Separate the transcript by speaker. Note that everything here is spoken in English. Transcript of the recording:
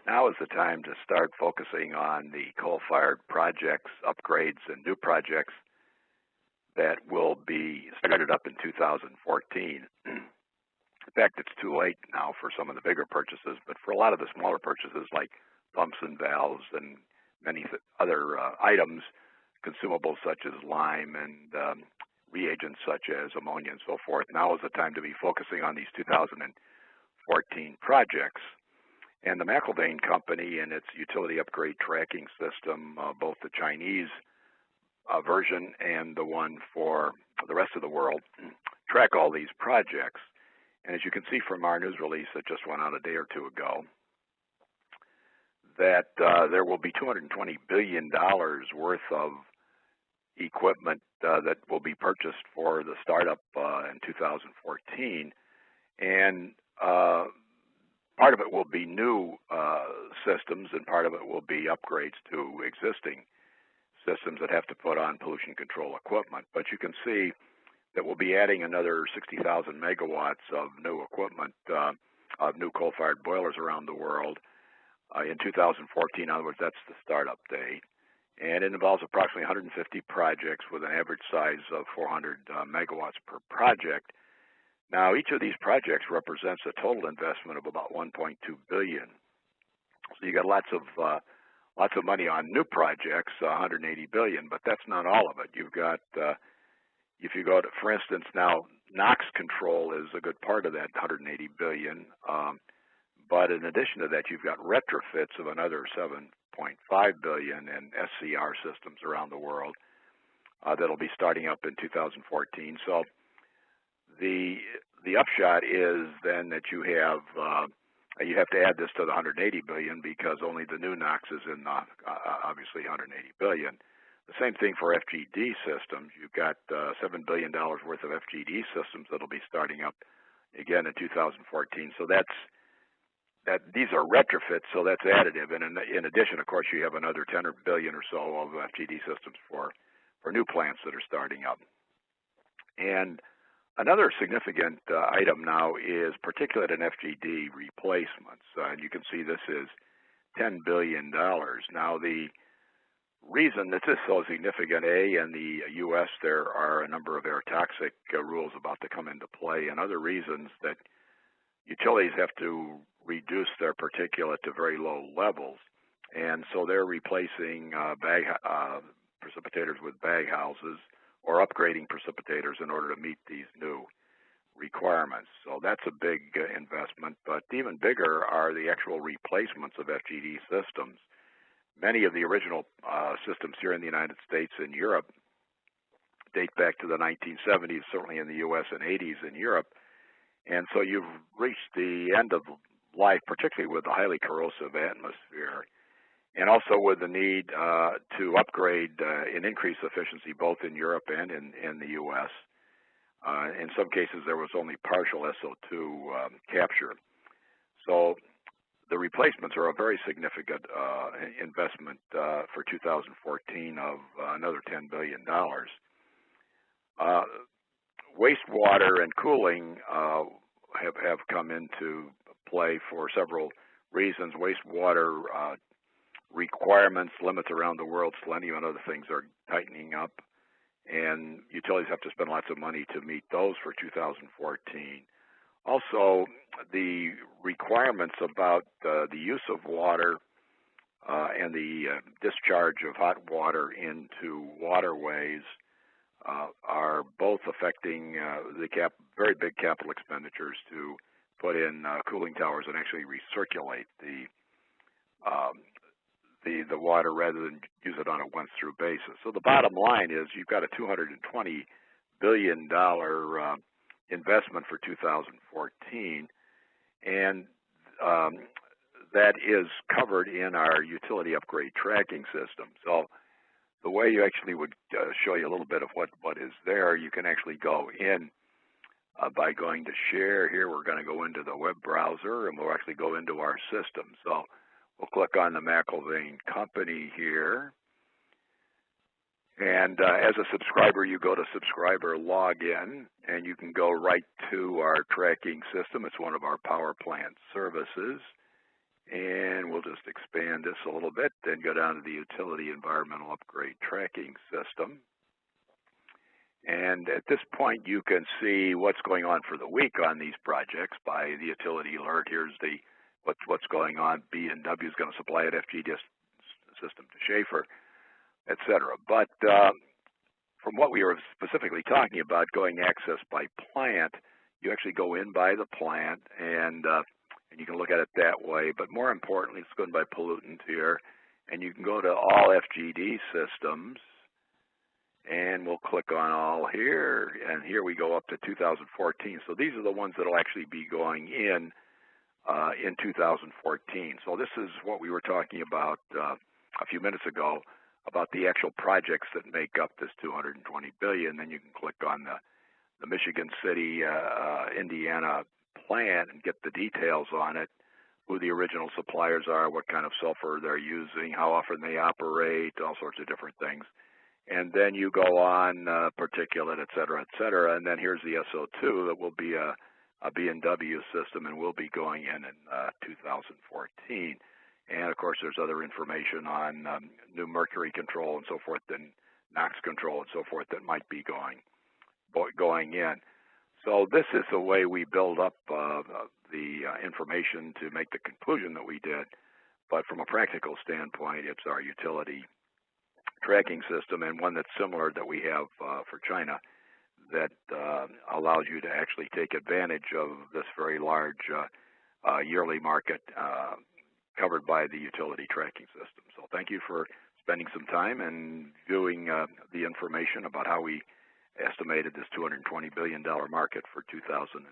Speaker 1: now is the time to start focusing on the coal-fired projects, upgrades, and new projects that will be started up in 2014. In fact, it's too late now for some of the bigger purchases, but for a lot of the smaller purchases like pumps and valves and many other items, consumables such as lime and reagents such as ammonia and so forth, now is the time to be focusing on these 2014 projects. And the McIlvaine Company and its utility upgrade tracking system, both the Chinese version and the one for the rest of the world, track all these projects. And as you can see from our news release that just went out a day or two ago, that there will be $220 billion worth of equipment that will be purchased for the startup in 2014. And part of it will be new systems, and part of it will be upgrades to existing systems that have to put on pollution control equipment. But you can see that we'll be adding another 60,000 megawatts of new equipment, of new coal-fired boilers around the world in 2014. In other words, that's the startup date. And it involves approximately 150 projects with an average size of 400 megawatts per project. Now, each of these projects represents a total investment of about $1.2 billion. So you got lots of money on new projects, $180 billion, but that's not all of it. You've got if you go to, for instance, now NOx control is a good part of that $180 billion, but in addition to that, you've got retrofits of another $7.5 billion and SCR systems around the world that'll be starting up in 2014. So the upshot is then that you have to add this to the $180 billion because only the new NOx is in obviously $180 billion. The same thing for FGD systems. You've got $7 billion worth of FGD systems that'll be starting up again in 2014. So these are retrofits, so that's additive. And in addition, of course, you have another 10 billion or so of FGD systems for new plants that are starting up. And another significant item now is particulate and FGD replacements. And you can see this is $10 billion. Now, the reason that this is so significant, in the U.S. there are a number of air toxic rules about to come into play, and other reasons that utilities have to reduce their particulate to very low levels, and so they're replacing precipitators with bag houses or upgrading precipitators in order to meet these new requirements. So that's a big investment, but even bigger are the actual replacements of FGD systems. Many of the original systems here in the United States and Europe date back to the 1970s, certainly in the U.S. and 80s in Europe. And so you've reached the end of life, particularly with the highly corrosive atmosphere, and also with the need to upgrade and increase efficiency both in Europe and in the U.S. In some cases, there was only partial SO2 capture. So the replacements are a very significant investment for 2014 of another $10 billion. Wastewater and cooling have come into play for several reasons. Wastewater requirements, limits around the world, selenium and other things are tightening up, and utilities have to spend lots of money to meet those for 2014. Also, the requirements about the use of water and the discharge of hot water into waterways are both affecting the very big capital expenditures to put in cooling towers and actually recirculate the water rather than use it on a once-through basis. So the bottom line is you've got a $220 billion investment for 2014, and that is covered in our utility upgrade tracking system. So the way you actually would show you a little bit of what is there, you can actually go in by going to share. Here we're going to go into the web browser, and we'll actually go into our system. So we'll click on the McIlvaine Company here. And as a subscriber, you go to subscriber login, and you can go right to our tracking system. It's one of our power plant services. And we'll just expand this a little bit, then go down to the Utility Environmental Upgrade Tracking System. And at this point, you can see what's going on for the week on these projects by the utility alert. Here's what's going on. B&W is going to supply an FGD system to Schaefer, et cetera. But from what we were specifically talking about, going access by plant, you actually go in by the plant, and you can look at it that way. But more importantly, it's going by pollutant here, and you can go to all FGD systems, and we'll click on all here, and here we go up to 2014. So these are the ones that will actually be going in 2014. So this is what we were talking about a few minutes ago, about the actual projects that make up this $220 billion. Then you can click on the Michigan City, Indiana plant and get the details on it, who the original suppliers are, what kind of sulfur they're using, how often they operate, all sorts of different things. And then you go on particulate, et cetera, and then here's the SO2 that will be a B&W system and will be going in 2014. And of course, there's other information on new mercury control and so forth, and NOx control and so forth that might be going in. So this is the way we build up the information to make the conclusion that we did. But from a practical standpoint, it's our utility tracking system, and one that's similar that we have for China that allows you to actually take advantage of this very large yearly market covered by the utility tracking system. So thank you for spending some time and viewing the information about how we estimated this $220 billion market for 2014.